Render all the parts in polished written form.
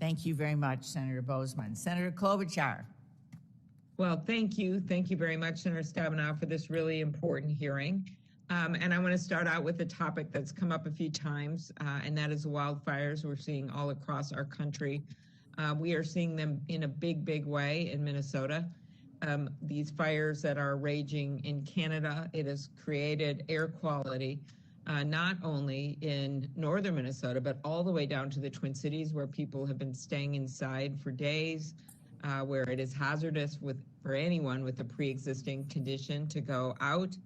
Thank you very much, Senator Boozman. Senator Klobuchar. Well, thank you. Thank you very much, Senator Stabenow, for this really important hearing. And I want to start out with a topic that's come up a few times, and that is wildfires we're seeing all across our country. We are seeing them in a big way in Minnesota. These fires that are raging in Canada, it has created air quality, not only in northern Minnesota, but all the way down to the Twin Cities, where people have been staying inside for days, where it is hazardous for anyone with a pre-existing condition to go out.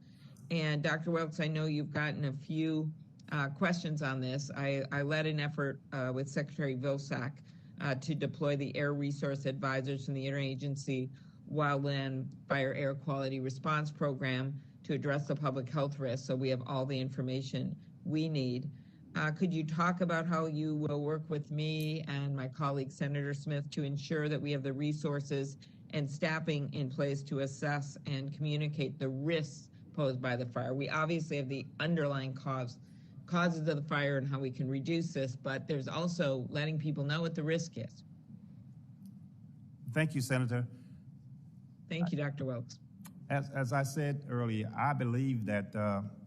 And Dr. Wilkes, I know you've gotten a few questions on this. I led an effort with Secretary Vilsack to deploy the Air Resource Advisors from the Interagency Wildland Fire Air Quality Response Program to address the public health risks, so we have all the information we need. Could you talk about how you will work with me and my colleague, Senator Smith, to ensure that we have the resources and staffing in place to assess and communicate the risks posed by the fire? We obviously have the underlying causes of the fire and how we can reduce this, but there's also letting people know what the risk is. Thank you, Senator. Thank you, Dr. Wilkes. As I said earlier, I believe that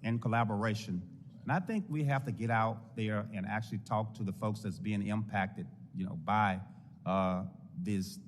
in collaboration, and I think we have to get out there and actually talk to the folks that's being impacted, by these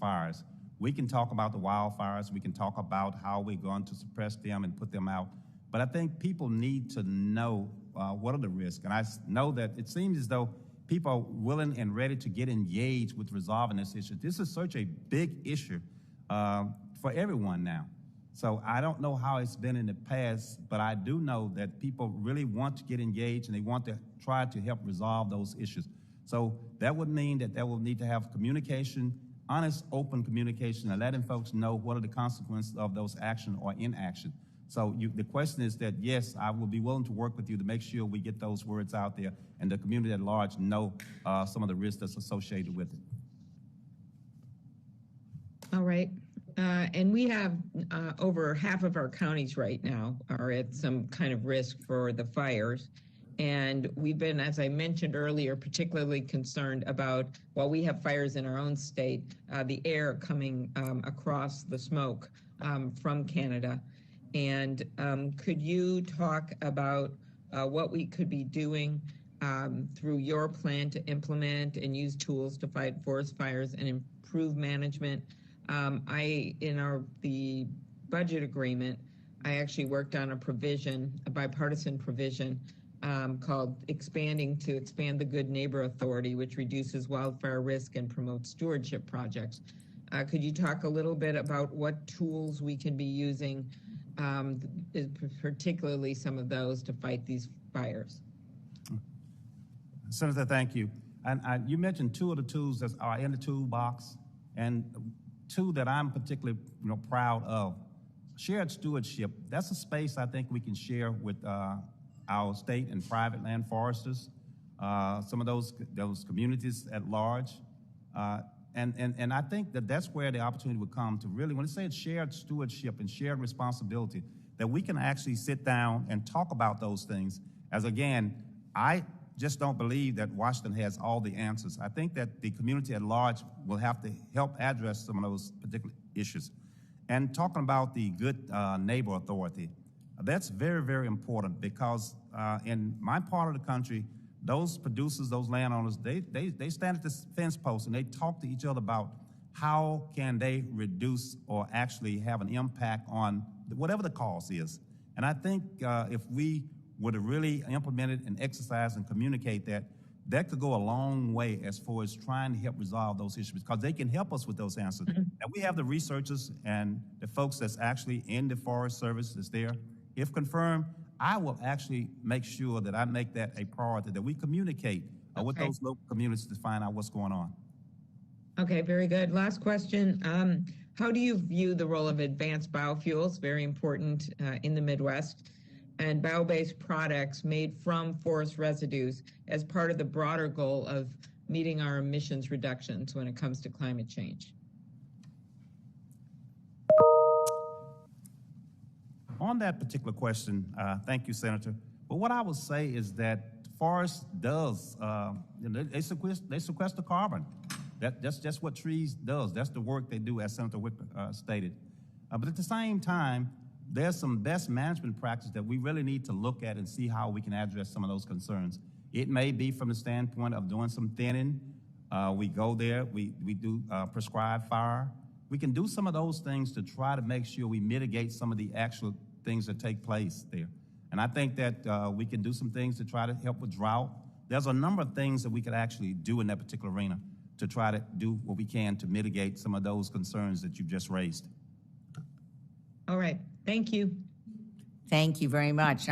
fires. We can talk about the wildfires. We can talk about how we're going to suppress them and put them out. But I think people need to know what are the risks. And I know that it seems as though people are willing and ready to get engaged with resolving this issue. This is such a big issue for everyone now. So I don't know how it's been in the past, but I do know that people really want to get engaged and they want to try to help resolve those issues. So that would mean that they will need to have communication, honest, open communication, and letting folks know what are the consequences of those action or inaction. So the question is that, yes, I will be willing to work with you to make sure we get those words out there and the community at large know some of the risks that's associated with it. All right. And we have over half of our counties right now are at some kind of risk for the fires. And we've been, as I mentioned earlier, particularly concerned about, while we have fires in our own state, the air coming across the smoke from Canada. And could you talk about what we could be doing through your plan to implement and use tools to fight forest fires and improve management? The budget agreement, I actually worked on a bipartisan provision called Expand the Good Neighbor Authority, which reduces wildfire risk and promotes stewardship projects. Could you talk a little bit about what tools we can be using, particularly some of those, to fight these fires? Senator, thank you. And you mentioned two of the tools that are in the toolbox, and two that I'm particularly proud of. Shared stewardship, that's a space I think we can share with our state and private land foresters, some of those communities at large. And I think that that's where the opportunity would come to really, when I say it's shared stewardship and shared responsibility, that we can actually sit down and talk about those things. As again, I just don't believe that Washington has all the answers. I think that the community at large will have to help address some of those particular issues. And talking about the Good Neighbor Authority, that's very, very important because in my part of the country, those producers, those landowners, they stand at the fence post and they talk to each other about how can they reduce or actually have an impact on whatever the cause is. And I think if we were to really implement it and exercise and communicate that could go a long way as far as trying to help resolve those issues, because they can help us with those answers. Mm-hmm. And we have the researchers and the folks that's actually in the Forest Service that's there. If confirmed, I will actually make sure that I make that a priority, that we communicate with those local communities to find out what's going on. Okay, very good. Last question. How do you view the role of advanced biofuels, very important in the Midwest, and bio-based products made from forest residues as part of the broader goal of meeting our emissions reductions when it comes to climate change? On that particular question, thank you, Senator. But what I would say is that the forest does, they sequester carbon. That's just what trees does. That's the work they do, as Senator Wick stated. But at the same time, there's some best management practice that we really need to look at and see how we can address some of those concerns. It may be from the standpoint of doing some thinning. We go there, we do prescribed fire. We can do some of those things to try to make sure we mitigate some of the actual things that take place there. And I think that we can do some things to try to help with drought. There's a number of things that we could actually do in that particular arena to try to do what we can to mitigate some of those concerns that you just raised. All right, thank you. Thank you very much.